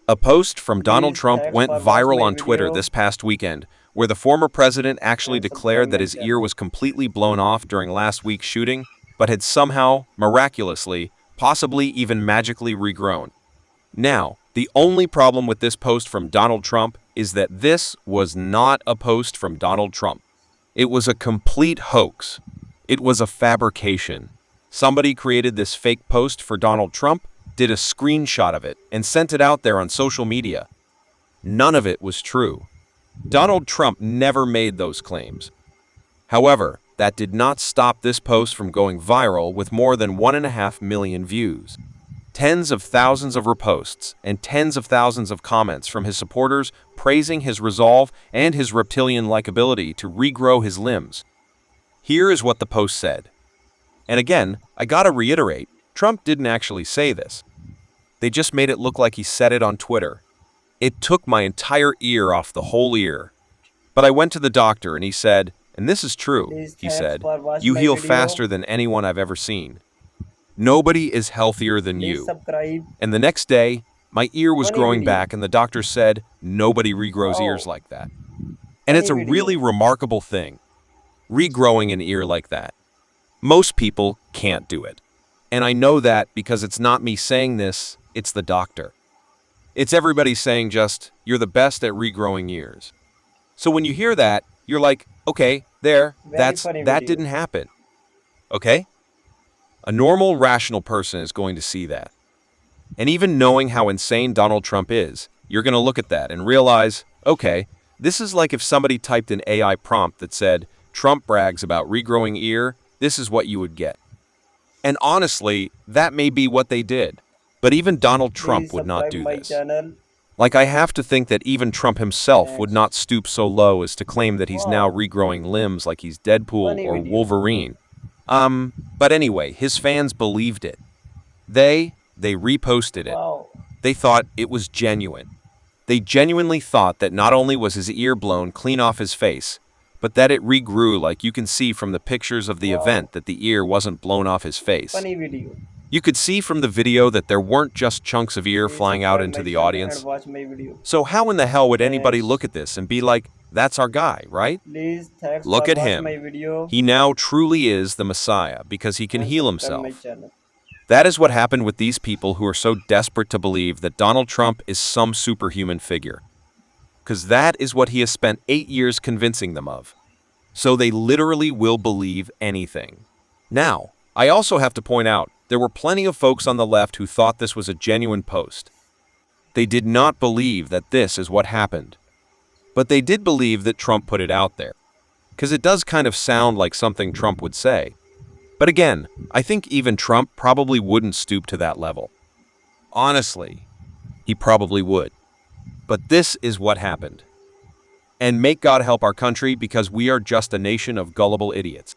A post from Donald Please, Trump thanks went for watch viral my on Twitter video this past weekend, where the former president actually and subscribe declared that my his ear channel. was completely blown off during last week's shooting, but had somehow, miraculously, possibly even magically regrown. Now, the only problem with this post from Donald Trump is that this was not a post from Donald Trump. It was a complete hoax. It was a fabrication. Somebody created this fake post for Donald Trump, did a screenshot of it, and sent it out there on social media. None of it was true. Donald Trump never made those claims. However, that did not stop this post from going viral with more than 1.5 million views. Tens of thousands of reposts and tens of thousands of comments from his supporters praising his resolve and his reptilian-like ability to regrow his limbs. Here is what the post said. And again, I gotta reiterate, Trump didn't actually say this. They just made it look like he said it on Twitter. It took my entire ear off the whole ear. But I went to the doctor and he said, and this is true, Please, he thanks said, for watch you my heal video. faster than anyone I've ever seen. Nobody is healthier than Please you. subscribe. And the next day, my ear was Funny growing video. back and the doctor said, nobody regrows ears Wow, like that. And it's funny a really video. remarkable thing, regrowing an ear like that. Most people can't do it. And I know that because it's not me saying this, it's the doctor. It's everybody saying just, you're the best at regrowing ears. So when you hear that, you're like, okay, Very funny that video. didn't happen. Okay? A normal, rational person is going to see that. And even knowing how insane Donald Trump is, you're going to look at that and realize, okay, this is like if somebody typed an AI prompt that said, Trump brags about regrowing ear, this is what you would get. And honestly, that may be what they did. But even Donald Trump Please would not subscribe do my this. channel. Like, I have to think that even Trump himself would Thanks. not stoop so low as to claim that he's now Wow, regrowing limbs like he's Deadpool funny or video. Wolverine. But anyway, his fans believed it. They reposted it. Wow, They thought it was genuine. They genuinely thought that not only was his ear blown clean off his face, but that it regrew like you can see from the pictures of the wow, event that the ear wasn't blown off his face. funny video. You could see from the video that there weren't just chunks of ear Please flying out subscribe into my the channel and audience. watch my video. So how in the hell would anybody Thanks. look at this and be like, that's our guy, right? Please, thanks Look for at watch my him. video He now truly is the Messiah because he can and heal subscribe my himself. channel. That is what happened with these people who are so desperate to believe that Donald Trump is some superhuman figure. Because that is what he has spent 8 years convincing them of. So they literally will believe anything. Now, I also have to point out, there were plenty of folks on the left who thought this was a genuine post. They did not believe that this is what happened. But they did believe that Trump put it out there. Because it does kind of sound like something Trump would say. But again, I think even Trump probably wouldn't stoop to that level. Honestly, he probably would. But this is what happened. And make God help our country because we are just a nation of gullible idiots.